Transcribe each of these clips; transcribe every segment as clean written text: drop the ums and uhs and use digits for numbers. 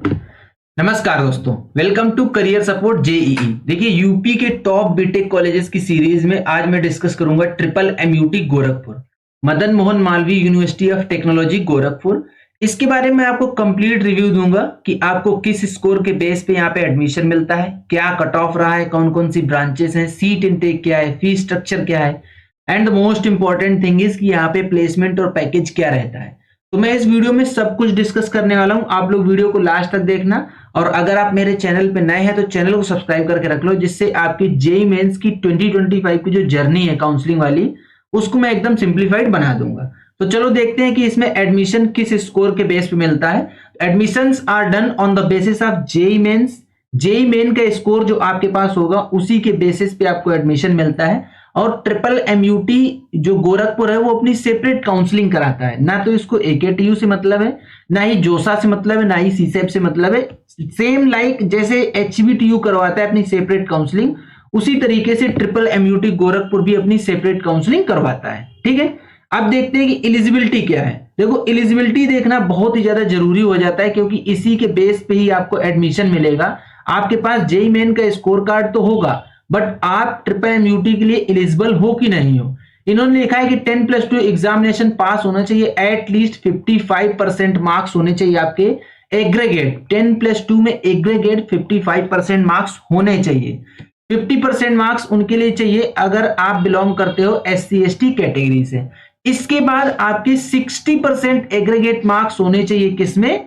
नमस्कार दोस्तों, welcome to career support JEE. देखिए, यूपी के टॉप बीटेक कॉलेजेस की सीरीज में आज मैं डिस्कस करूंगा triple MUT Gorakhpur, Madan Mohan Malaviya university of technology Gorakhpur. इसके बारे में आपको कंप्लीट रिव्यू दूंगा कि आपको किस स्कोर के बेस पे यहाँ पे एडमिशन मिलता है, क्या कट ऑफ रहा है, कौन कौन सी ब्रांचेस हैं, सीट इनटेक क्या है, फीस स्ट्रक्चर क्या है, and most important thing is कि यहाँ पे प्लेसमेंट और पैकेज क्या रहता है। तो मैं इस वीडियो में सब कुछ डिस्कस करने वाला हूं, आप लोग वीडियो को लास्ट तक देखना। और अगर आप मेरे चैनल पे नए हैं तो चैनल को सब्सक्राइब करके रख लो, जिससे आपकी जेईई मेंस की 2025 की जो जर्नी है काउंसलिंग वाली, उसको मैं एकदम सिंप्लीफाइड बना दूंगा। तो चलो देखते हैं कि इसमें एडमिशन किस स्कोर के बेस पे मिलता है। Admissions are done on the basis of JEE Mains. JEE Main का स्कोर जो आपके पास होगा उसी के बेसिस पे आपको एडमिशन मिलता है। और ट्रिपल एमयूटी जो गोरखपुर है वो अपनी सेपरेट काउंसलिंग कराता है, ना तो इसको एकेटीयू से मतलब है, ना ही जोसा से मतलब है, ना ही सीसेप से मतलब है। सेम लाइक जैसे एचबीटीयू करवाता है अपनी सेपरेट काउंसलिंग, उसी तरीके से ट्रिपल एमयूटी गोरखपुर भी अपनी सेपरेट काउंसलिंग करवाता है। ठीक है, अब देखते हैं कि एलिजिबिलिटी क्या है। देखो, एलिजिबिलिटी देखना बहुत ही ज्यादा जरूरी हो जाता है, क्योंकि इसी के बेस पे ही आपको एडमिशन मिलेगा। आपके पास जेईई मेन का स्कोर कार्ड तो होगा, बट आप ट्रिपल एमयूटी के लिए एलिजिबल हो कि नहीं हो। इन्होंने लिखा है कि 10+2 एग्जामिनेशन पास होना चाहिए, एटलीस्ट 55% मार्क्स होने चाहिए आपके एग्रीगेट। 10+2 में एग्रीगेट 55% मार्क्स होने चाहिए। 50% मार्क्स उनके लिए चाहिए अगर आप बिलोंग करते हो SC/ST कैटेगरी से। इसके बाद आपके 60% एग्रीगेट मार्क्स होने चाहिए किसमें?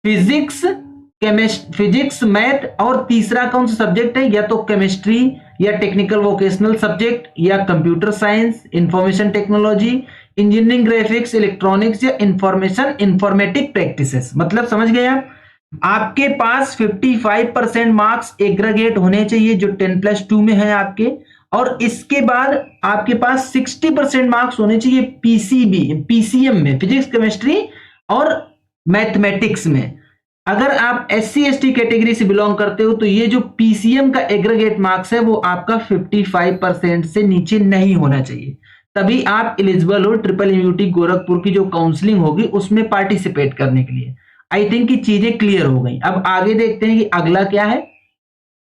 फिजिक्स, फिजिक्स, मैथ, और तीसरा कौन सा सब्जेक्ट है? या तो केमिस्ट्री, या टेक्निकल वोकेशनल सब्जेक्ट, या computer science, information technology, engineering, graphics, electronics, या इंफॉर्मेशन इंफॉर्मेटिक प्रैक्टिसेस। मतलब समझ गए आप? आपके पास 55% मार्क्स एग्रीगेट होने चाहिए जो 10+2 में है आपके, और इसके बाद आपके पास 60% मार्क्स होने चाहिए पीसीएम में, फिजिक्स, केमिस्ट्री और मैथमेटिक्स में। अगर आप SC/ST कैटेगरी से बिलोंग करते हो तो ये जो पीसीएम का एग्रीगेट मार्क्स है वो आपका 55% से नीचे नहीं होना चाहिए, तभी आप एलिजिबल हो ट्रिपल एमयूटी गोरखपुर की जो काउंसलिंग होगी उसमें पार्टिसिपेट करने के लिए। आई थिंक कि चीजें क्लियर हो गई। अब आगे देखते हैं कि अगला क्या है,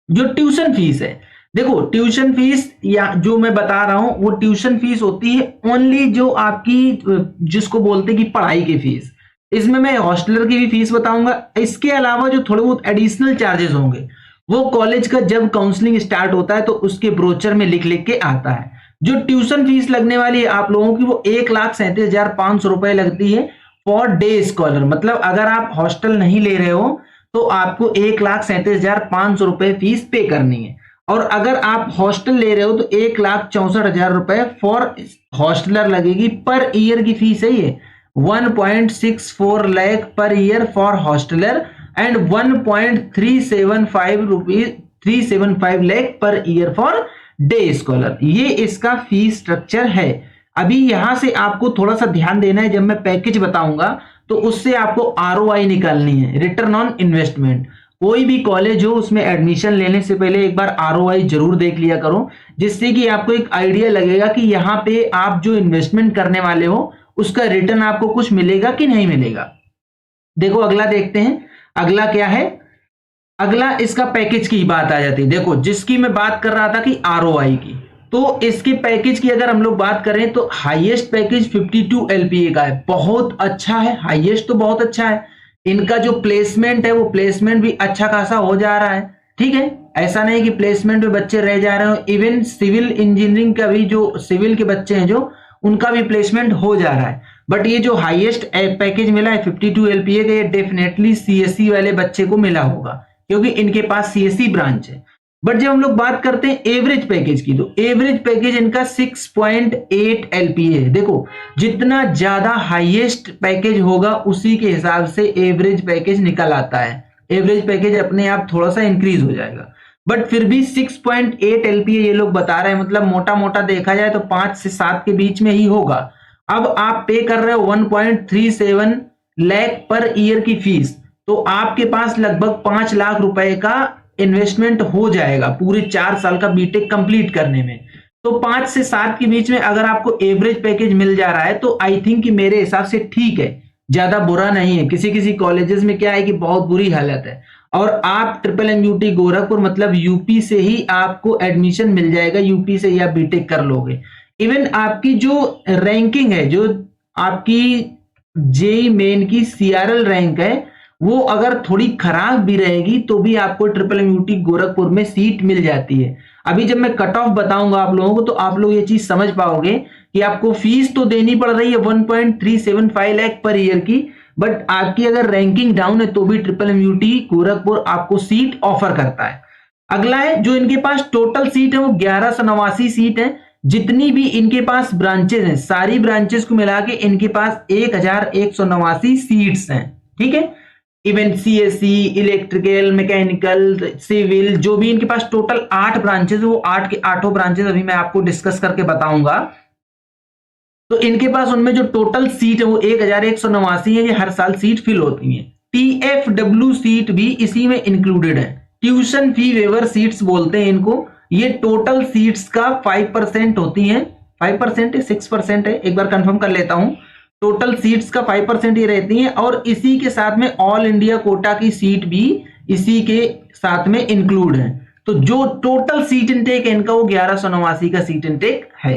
जो ट्यूशन फीस है। देखो, ट्यूशन फीस या जो मैं बता रहा हूं वो ट्यूशन फीस होती है ओनली जो आपकी जिसको बोलते हैं कि पढ़ाई की फीस। इसमें मैं हॉस्टलर की भी फीस बताऊंगा। इसके अलावा जो थोड़े बहुत एडिशनल चार्जेस होंगे वो कॉलेज का जब काउंसलिंग स्टार्ट होता है तो उसके ब्रोचर में लिख लिख के आता है। जो ट्यूशन फीस लगने वाली है आप लोगों की वो 1,37,500 रुपए लगती है फॉर डे स्कॉलर। मतलब अगर आप हॉस्टल नहीं ले रहे हो तो आपको 1,37,500 रुपए फीस पे करनी है, और अगर आप हॉस्टल ले रहे हो तो 1,64,000 रुपए फॉर हॉस्टलर लगेगी। पर ईयर की फीस है ये 1.64 lakh per year for hosteller and 1.375 lakh per year for day scholar. ये इसका फीस स्ट्रक्चर है। अभी यहां से आपको थोड़ा सा ध्यान देना है, जब मैं पैकेज बताऊंगा तो उससे आपको ROI निकालनी है, रिटर्न ऑन इन्वेस्टमेंट। कोई भी कॉलेज हो उसमें एडमिशन लेने से पहले एक बार ROI जरूर देख लिया करो, जिससे कि आपको एक आइडिया लगेगा कि यहाँ पे आप जो इन्वेस्टमेंट करने वाले हो उसका रिटर्न आपको कुछ मिलेगा कि नहीं मिलेगा। देखो, अगला देखते हैं। अगला क्या है? अगला इसका पैकेज की बात आ जाती है। देखो, जिसकी मैं बात कर रहा था कि ROI की, तो इसके पैकेज की अगर हम लोग बात करें तो हाईएस्ट पैकेज 52 LPA का है। बहुत अच्छा है, हाईएस्ट तो बहुत अच्छा है। इनका जो प्लेसमेंट है वो प्लेसमेंट भी अच्छा खासा हो जा रहा है। ठीक है, ऐसा नहीं कि प्लेसमेंट में बच्चे रह जा रहे हो। इवन सिविल इंजीनियरिंग का भी जो सिविल के बच्चे हैं जो उनका भी प्लेसमेंट हो जा रहा है। बट ये जो हाईएस्ट पैकेज मिला है 52 LPA का, ये डेफिनेटली CSE वाले बच्चे को मिला होगा, क्योंकि इनके पास CSE ब्रांच है। बट जब हम लोग बात करते हैं एवरेज पैकेज की, तो एवरेज पैकेज इनका 6.8 LPA है। देखो, जितना ज्यादा हाईएस्ट पैकेज होगा उसी के हिसाब से एवरेज पैकेज निकल आता है। एवरेज पैकेज अपने आप थोड़ा सा इंक्रीज हो जाएगा, बट फिर भी 6.8 LPA ये लोग बता रहे हैं। मतलब मोटा मोटा देखा जाए तो 5 से 7 के बीच में ही होगा। अब आप पे कर रहे हो 1.37 लाख पर ईयर की फीस, तो आपके पास लगभग 5 लाख रुपए का इन्वेस्टमेंट हो जाएगा पूरे 4 साल का बीटेक कंप्लीट करने में। तो 5 से 7 के बीच में अगर आपको एवरेज पैकेज मिल जा रहा है तो आई थिंक कि मेरे हिसाब से ठीक है। ज्यादा बुरा नहीं है। किसी किसी कॉलेजेस में क्या है कि बहुत बुरी हालत है, और आप ट्रिपल एमयूटी गोरखपुर मतलब यूपी से ही आपको एडमिशन मिल जाएगा, यूपी से ही आप बीटेक कर लोगे। इवन आपकी जो रैंकिंग है, जो आपकी जेई मेन की सीआरएल रैंक है, वो अगर थोड़ी खराब भी रहेगी तो भी आपको ट्रिपल एमयूटी गोरखपुर में सीट मिल जाती है। अभी जब मैं कट ऑफ बताऊंगा आप लोगों को तो आप लोग ये चीज समझ पाओगे कि आपको फीस तो देनी पड़ रही है 1.375 लाख पर ईयर की, बट आपकी अगर रैंकिंग डाउन है तो भी ट्रिपल एमयूटी गोरखपुर आपको सीट ऑफर करता है। अगला है जो इनके पास टोटल सीट है वो 1189 सीट है। जितनी भी इनके पास ब्रांचेस हैं, सारी ब्रांचेस को मिला के इनके पास 1189 सीट्स हैं। ठीक है, even CSC, electrical, mechanical, civil, जो भी इनके पास टोटल 8 ब्रांचेस है, वो 8 के 8 ब्रांचेस अभी मैं आपको डिस्कस करके बताऊंगा। तो इनके पास उनमें जो टोटल सीट है वो 1189 है। ये हर साल सीट फिल होती है। टीएफडब्ल्यू सीट भी इसी में इंक्लूडेड है। ट्यूशन फी वेवर सीट्स बोलते हैं इनको। ये टोटल सीट्स का 5% होती हैं। 5% है, 6% है, एक बार कंफर्म कर लेता हूं। टोटल सीट्स का 5% ये रहती हैं, और इसी के साथ में ऑल इंडिया कोटा की सीट भी इसी के साथ में इंक्लूड है। तो जो टोटल सीट इनटेक है इनका वो 1189 का सीट इनटेक है।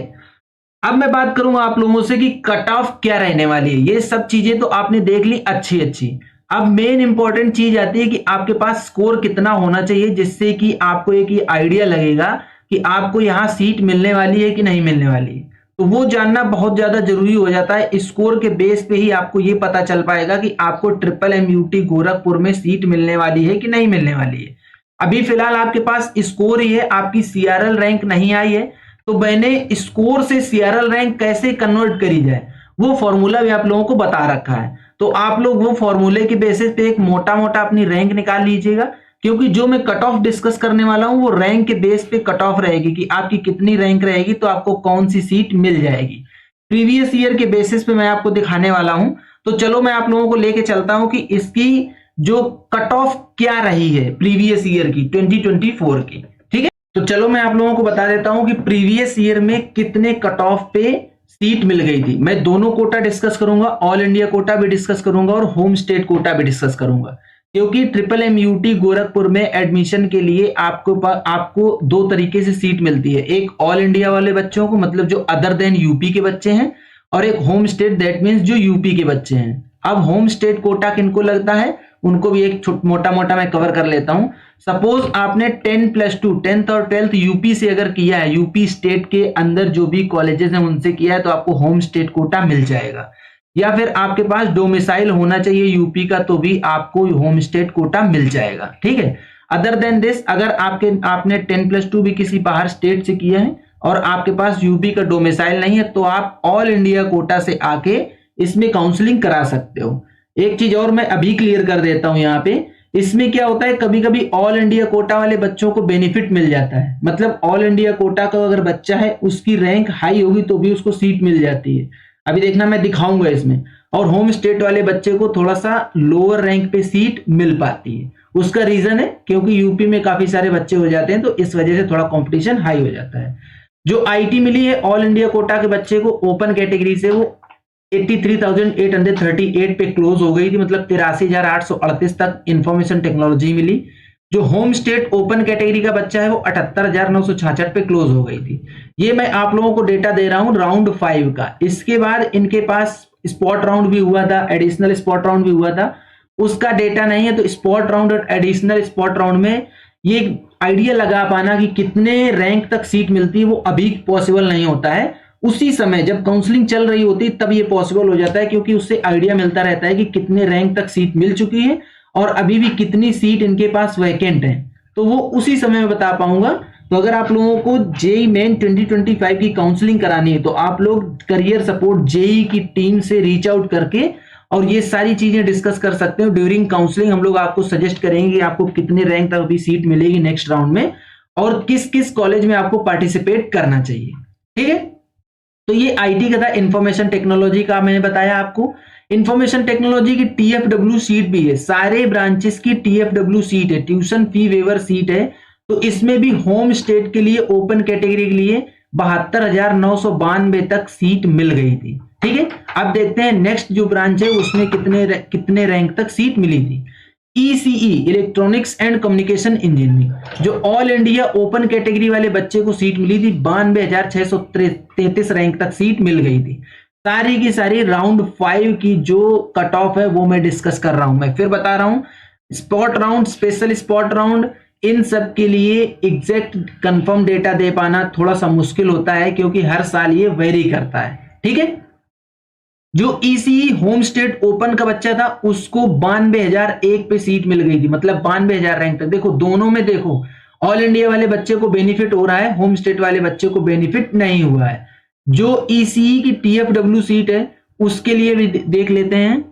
अब मैं बात करूंगा आप लोगों से कि कट ऑफ क्या रहने वाली है। ये सब चीजें तो आपने देख ली अच्छी अच्छी। अब मेन इंपॉर्टेंट चीज आती है कि आपके पास स्कोर कितना होना चाहिए, जिससे कि आपको एक आइडिया लगेगा कि आपको यहां सीट मिलने वाली है कि नहीं मिलने वाली है। तो वो जानना बहुत ज्यादा जरूरी हो जाता है। स्कोर के बेस पे ही आपको ये पता चल पाएगा कि आपको ट्रिपल एमयूटी गोरखपुर में सीट मिलने वाली है कि नहीं मिलने वाली है। अभी फिलहाल आपके पास स्कोर ही है, आपकी सीआरएल रैंक नहीं आई है। तो मैंने स्कोर से सीआरएल रैंक कैसे कन्वर्ट करी जाए वो फॉर्मूला भी आप लोगों को बता रखा है। तो आप लोग वो फॉर्मूले के बेसिस पे एक मोटा मोटा अपनी रैंक निकाल लीजिएगा, क्योंकि जो मैं कट ऑफ डिस्कस करने वाला हूं वो रैंक के बेस पे कट ऑफ रहेगी कि आपकी कितनी रैंक रहेगी तो आपको कौन सी सीट मिल जाएगी। प्रीवियस ईयर के बेसिस पे मैं आपको दिखाने वाला हूं। तो चलो मैं आप लोगों को लेके चलता हूं कि इसकी जो कट ऑफ क्या रही है प्रीवियस ईयर की 2024 की। ठीक है, तो चलो मैं आप लोगों को बता देता हूं कि प्रीवियस ईयर में कितने कट ऑफ पे सीट मिल गई थी। मैं दोनों कोटा डिस्कस करूंगा, ऑल इंडिया कोटा भी डिस्कस करूंगा और होम स्टेट कोटा भी डिस्कस करूंगा, क्योंकि ट्रिपल एमयूटी गोरखपुर में एडमिशन के लिए आपको दो तरीके से सीट मिलती है। एक ऑल इंडिया वाले बच्चों को, मतलब जो अदर देन यूपी के बच्चे हैं, और एक होम स्टेट, दैट मीन्स जो यूपी के बच्चे हैं। अब होम स्टेट कोटा किनको लगता है उनको भी एक मोटा मोटा मैं कवर कर लेता हूं। सपोज आपने 10+2 10th और 12th यूपी से अगर किया है, यूपी स्टेट के अंदर जो भी कॉलेजेस हैं उनसे किया है, तो आपको होम स्टेट कोटा मिल जाएगा। या फिर आपके पास डोमिसाइल होना चाहिए यूपी का, तो भी आपको होम स्टेट कोटा मिल जाएगा। ठीक है, अदर देन दिस, अगर आपने 10+2 भी किसी बाहर स्टेट से किया है और आपके पास यूपी का डोमिसाइल नहीं है, तो आप ऑल इंडिया कोटा से आके इसमें काउंसलिंग करा सकते हो। एक चीज और मैं अभी क्लियर कर देता हूं यहाँ पे, इसमें क्या होता है, कभी कभी ऑल इंडिया कोटा वाले बच्चों को बेनिफिट मिल जाता है। मतलब ऑल इंडिया कोटा का अगर बच्चा है, उसकी रैंक हाई होगी तो भी उसको सीट मिल जाती है। अभी देखना मैं दिखाऊंगा इसमें। और होम स्टेट वाले बच्चे को थोड़ा सा लोअर रैंक पे सीट मिल पाती है। उसका रीजन है क्योंकि यूपी में काफी सारे बच्चे हो जाते हैं, तो इस वजह से थोड़ा कंपटीशन हाई हो जाता है। जो आईटी मिली है ऑल इंडिया कोटा के बच्चे को ओपन कैटेगरी से, वो 83,838 पे क्लोज हो गई थी, मतलब 83,838 तक इंफॉर्मेशन टेक्नोलॉजी मिली। जो होम स्टेट ओपन कैटेगरी का बच्चा है वो 78,966 पे क्लोज हो गई थी। ये मैं आप लोगों को डेटा दे रहा हूं राउंड 5 का। इसके बाद इनके पास स्पॉट राउंड भी हुआ था, एडिशनल स्पॉट राउंड भी हुआ था, उसका डेटा नहीं है। तो स्पॉट राउंड और एडिशनल स्पॉट राउंड में ये आइडिया लगा पाना कि कितने रैंक तक सीट मिलती है वो अभी पॉसिबल नहीं होता है। उसी समय जब काउंसलिंग चल रही होती है तब ये पॉसिबल हो जाता है, क्योंकि उससे आइडिया मिलता रहता है कि कितने रैंक तक सीट मिल चुकी है और अभी भी कितनी सीट इनके पास वैकेंट है, तो वो उसी समय में बता पाऊंगा। तो अगर आप लोगों को जेई मेन 2025 की काउंसलिंग करानी है तो आप लोग करियर सपोर्ट जेई की टीम से रीच आउट करके और ये सारी चीजें डिस्कस कर सकते हो। ड्यूरिंग काउंसलिंग हम लोग आपको सजेस्ट करेंगे कि आपको कितने रैंक तक अभी सीट मिलेगी नेक्स्ट राउंड में और किस किस कॉलेज में आपको पार्टिसिपेट करना चाहिए। ठीक है, तो ये आईटी का था, इंफॉर्मेशन टेक्नोलॉजी का मैंने बताया आपको। इंफॉर्मेशन टेक्नोलॉजी की टीएफडब्ल्यू सीट भी है, सारे ब्रांचेस की टीएफडब्ल्यू सीट है, ट्यूशन फी वेवर सीट है। तो इसमें भी होम स्टेट के लिए ओपन कैटेगरी के लिए 72,992 तक सीट मिल गई थी। ठीक है, अब देखते हैं नेक्स्ट जो ब्रांच है उसमें कितने रैंक तक सीट मिली थी। ECE electronics and communication engineering जो ऑल इंडिया ओपन कैटेगरी वाले बच्चे को सीट मिली थी 92,633 रैंक तक सीट मिल गई थी। सारी की सारी राउंड 5 की जो कट ऑफ है वो मैं डिस्कस कर रहा हूं। मैं फिर बता रहा हूं, spot round, special spot round, इन सब के लिए एग्जैक्ट कंफर्म डेटा दे पाना थोड़ा सा मुश्किल होता है क्योंकि हर साल ये वेरी करता है। ठीक है, जो ईसीई होम स्टेट ओपन का बच्चा था उसको 92,001 पे सीट मिल गई थी, मतलब 92,000 रैंक तक। देखो दोनों में देखो ऑल इंडिया वाले बच्चे को बेनिफिट हो रहा है, होम स्टेट वाले बच्चे को बेनिफिट नहीं हुआ है। जो ईसीई की टीएफडब्ल्यू सीट है उसके लिए भी देख लेते हैं।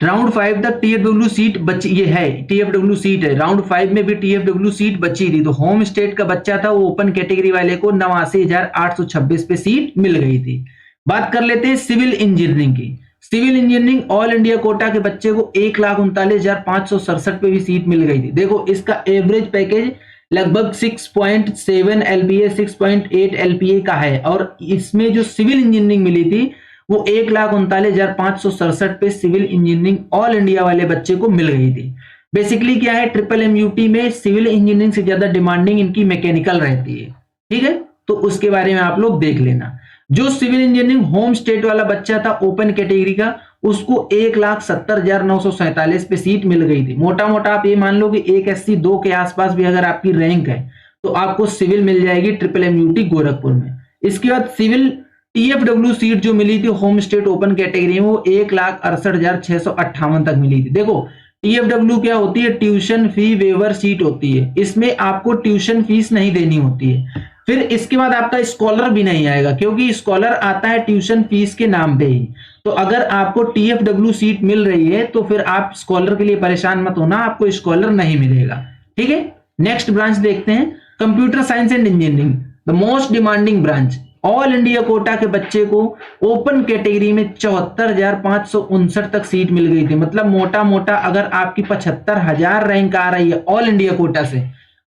राउंड 5 तक टीएफडब्ल्यू सीट बची, ये है टीएफडब्ल्यू सीट है, राउंड 5 में भी टीएफडब्ल्यू सीट बची थी। तो होम स्टेट का बच्चा था वो ओपन कैटेगरी वाले को 89,826 पे सीट मिल गई थी। बात कर लेते हैं सिविल इंजीनियरिंग की। Civil engineering all India quota के बच्चे को 1,39,567 पे भी सीट मिल गई थी। देखो इसका एवरेज पैकेज लगभग 6.7 एलपीए 6.8 एलपीए का है और इसमें जो सिविल इंजीनियरिंग मिली थी वो 1,39,567 पे सिविल इंजीनियरिंग ऑल इंडिया वाले बच्चे को मिल गई थी। बेसिकली क्या है, ट्रिपल एमयूटी में सिविल इंजीनियरिंग से ज्यादा डिमांडिंग इनकी मैकेनिकल रहती है। ठीक है, तो उसके बारे में आप लोग देख लेना। जो सिविल इंजीनियरिंग होम स्टेट वाला बच्चा था ओपन कैटेगरी का उसको 1,70,947 पे सीट मिल गई थी। मोटा मोटा आप ये मान लो कि 180-2 के आसपास भी अगर आपकी रैंक है तो आपको सिविल मिल जाएगी ट्रिपल एमयूटी गोरखपुर में। इसके बाद सिविल टीएफडब्ल्यू सीट जो मिली थी होम स्टेट ओपन कैटेगरी में वो 1,68,658 तक मिली थी। देखो टीएफडब्ल्यू क्या होती है, ट्यूशन फी वेवर सीट होती है, इसमें आपको ट्यूशन फीस नहीं देनी होती है। फिर इसके बाद आपका स्कॉलर भी नहीं आएगा क्योंकि स्कॉलर आता है ट्यूशन फीस के नाम पे ही। तो अगर आपको टीएफडब्ल्यू सीट मिल रही है तो फिर आप स्कॉलर के लिए परेशान मत होना, आपको स्कॉलर नहीं मिलेगा। ठीक है, नेक्स्ट ब्रांच देखते हैं computer science and engineering, the most demanding branch. All India quota के बच्चे को ओपन कैटेगरी में 74,559 तक सीट मिल गई थी। मतलब मोटा मोटा अगर आपकी 75,000 रैंक आ रही है ऑल इंडिया कोटा से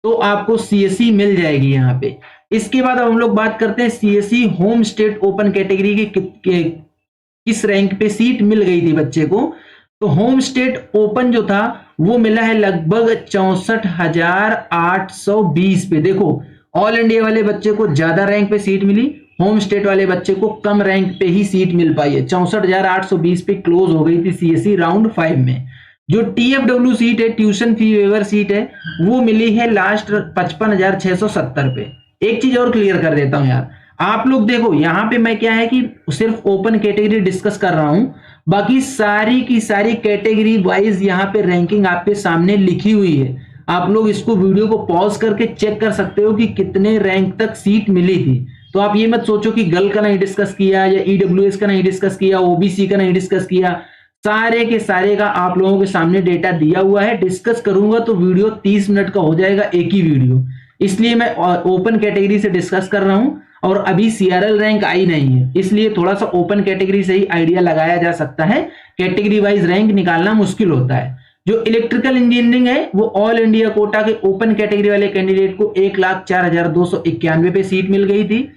तो आपको सीएससी मिल जाएगी यहाँ पे। इसके बाद हम लोग बात करते हैं CSC home state open category के किस रैंक पे सीट मिल गई थी बच्चे को। तो होम स्टेट ओपन जो था वो मिला है लगभग 64,820 पे। देखो ऑल इंडिया वाले बच्चे को ज्यादा रैंक पे सीट मिली, होम स्टेट वाले बच्चे को कम रैंक पे ही सीट मिल पाई है। 64,820 पे क्लोज हो गई थी सीएससी राउंड 5 में। जो टीएफडब्ल्यू सीट है ट्यूशन फी वेवर सीट है वो मिली है लास्ट 55,670 पे। एक चीज और क्लियर कर देता हूं यार, आप लोग देखो यहाँ पे मैं क्या है कि सिर्फ ओपन कैटेगरी डिस्कस कर रहा हूं, बाकी सारी की सारी कैटेगरी वाइज यहाँ पे रैंकिंग आपके सामने लिखी हुई है। आप लोग इसको वीडियो को पॉज करके चेक कर सकते हो कि कितने रैंक तक सीट मिली थी। तो आप ये मत सोचो कि गर्ल का नहीं डिस्कस किया या ईडब्ल्यूएस का नहीं डिस्कस किया, ओबीसी का नहीं डिस्कस किया, सारे के सारे का आप लोगों के सामने डेटा दिया हुआ है। डिस्कस करूंगा तो वीडियो 30 मिनट का हो जाएगा, एक ही वीडियो, इसलिए मैं ओपन कैटेगरी से डिस्कस कर रहा हूं। और अभी सीआरएल रैंक आई नहीं है इसलिए थोड़ा सा ओपन कैटेगरी से ही आइडिया लगाया जा सकता है, कैटेगरी वाइज रैंक निकालना मुश्किल होता है। जो इलेक्ट्रिकल इंजीनियरिंग है वो ऑल इंडिया कोटा के ओपन कैटेगरी वाले कैंडिडेट को 1,04,291 पे सीट मिल गई थी।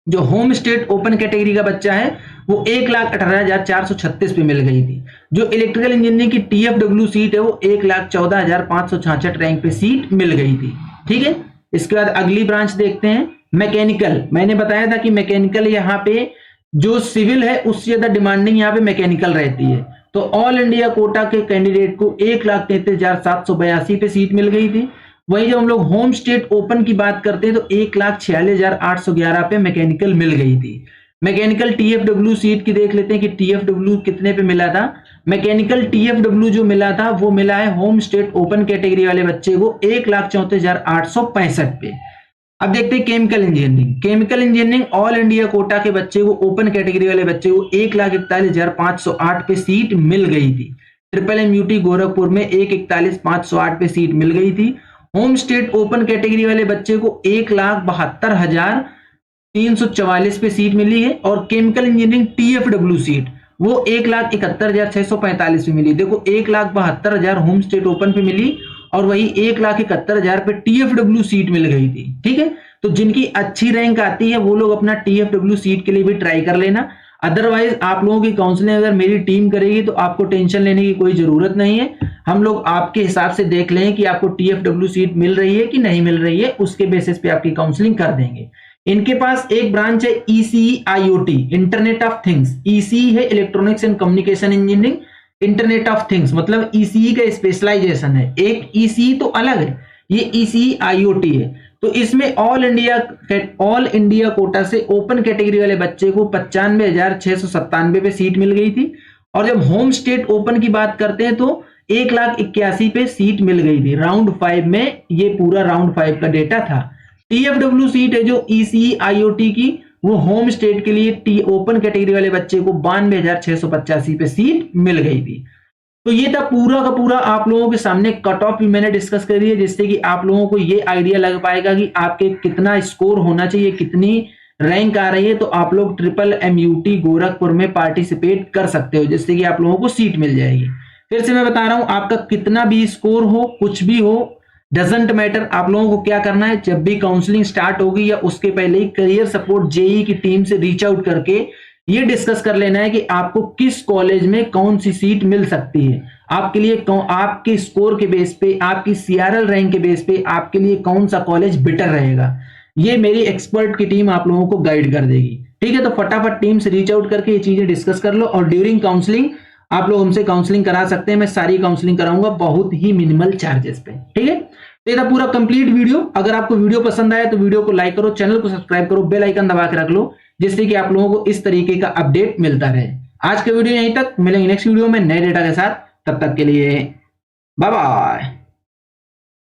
जो होम स्टेट ओपन कैटेगरी का बच्चा है वो 1,18,436 पे मिल गई थी। जो इलेक्ट्रिकल इंजीनियरिंग की टीएफडब्ल्यू सीट है वो 1,14,566 रैंक पे सीट मिल गई थी। ठीक है, इसके बाद अगली ब्रांच देखते हैं मैकेनिकल। मैंने बताया था कि मैकेनिकल यहाँ पे जो सिविल है उससे ज्यादा डिमांडिंग यहाँ पे मैकेनिकल रहती है। तो ऑल इंडिया कोटा के कैंडिडेट को 1,33,782 पे सीट मिल गई थी। वहीं जब हम लोग होम स्टेट ओपन की बात करते हैं तो 1,46,811 पे मैकेनिकल मिल गई थी। मैकेनिकल टीएफडब्ल्यू सीट की देख लेते हैं कि टीएफडब्ल्यू कितने पे मिला था। मैकेनिकल टीएफडब्ल्यू जो मिला था वो मिला है होम स्टेट ओपन कैटेगरी वाले बच्चे को 1,34,865 पे। अब देखते हैं chemical engineering. Chemical engineering all India quota के बच्चे को ओपन कैटेगरी वाले बच्चे को 1,41,508 पे सीट मिल गई थी। ट्रिपल एमयूटी गोरखपुर में 1,41,508 पे सीट मिल गई थी। होम स्टेट ओपन कैटेगरी वाले बच्चे को 1,72,344 पे सीट मिली है। और केमिकल इंजीनियरिंग टीएफडब्ल्यू सीट वो 1,71,645 पे मिली। देखो 1,72,000 होम स्टेट ओपन पे मिली और वही 1,71,000 पे टीएफडब्ल्यू सीट मिल गई थी। ठीक है, तो जिनकी अच्छी रैंक आती है वो लोग अपना टीएफडब्ल्यू सीट के लिए भी ट्राई कर लेना। अदरवाइज आप लोगों की काउंसलिंग अगर मेरी टीम करेगी तो आपको टेंशन लेने की कोई जरूरत नहीं है। हम लोग आपके हिसाब से देख लें कि आपको TFW सीट मिल रही है कि नहीं मिल रही है, उसके बेसिस पे आपकी काउंसलिंग कर देंगे। इनके पास एक ब्रांच है ECE IoT, internet of things. ECE है electronics and communication engineering, internet of things मतलब ECE का स्पेशलाइजेशन है। एक ECE तो अलग है, ये ECE IoT है। तो इसमें ऑल इंडिया कोटा से ओपन कैटेगरी वाले बच्चे को 95,697 पे सीट मिल गई थी। और जब होम स्टेट ओपन की बात करते हैं तो 1,81,000 पे सीट मिल गई थी। राउंड 5 में ये पूरा राउंड 5 का डेटा था। TFW सीट है जो ECE IoT की, वो होम स्टेट के लिए ओपन कैटेगरी वाले बच्चे को 92,685 पे सीट मिल गई थी। तो ये था पूरा का पूरा आप लोगों के सामने कट ऑफ भी मैंने डिस्कस करी है, जिससे कि आप लोगों को ये आइडिया लग पाएगा कि आपके कितना स्कोर होना चाहिए, कितनी रैंक आ रही है। तो आप लोग MMUT गोरखपुर में पार्टिसिपेट कर सकते हो, जिससे कि आप लोगों को सीट मिल जाएगी। फिर से मैं बता रहा हूं, आपका कितना भी स्कोर हो, कुछ भी हो, डजेंट मैटर। आप लोगों को क्या करना है, जब भी काउंसलिंग स्टार्ट होगी या उसके पहले ही करियर सपोर्ट JEE की टीम से रीच आउट करके ये डिस्कस कर लेना है कि आपको किस कॉलेज में कौन सी सीट मिल सकती है। आपके लिए आपके स्कोर के बेस पे, आपकी CRL रैंक के बेस पे आपके लिए कौन सा कॉलेज बेटर रहेगा, ये मेरी एक्सपर्ट की टीम आप लोगों को गाइड कर देगी। ठीक है, तो फटाफट टीम से रीच आउट करके ये चीजें डिस्कस कर लो। और ड्यूरिंग काउंसलिंग आप लोग हमसे काउंसलिंग करा सकते हैं, मैं सारी काउंसलिंग कराऊंगा बहुत ही मिनिमल चार्जेस पे। ठीक है, तो ये था पूरा कंप्लीट वीडियो। अगर आपको वीडियो पसंद आया तो वीडियो को लाइक करो, चैनल को सब्सक्राइब करो, बेल आइकन दबा के रख लो, जिससे कि आप लोगों को इस तरीके का अपडेट मिलता रहे। आज का वीडियो यहीं तक, मिलेंगे नेक्स्ट वीडियो में नए डेटा के साथ। तब तक के लिए बाय बाय।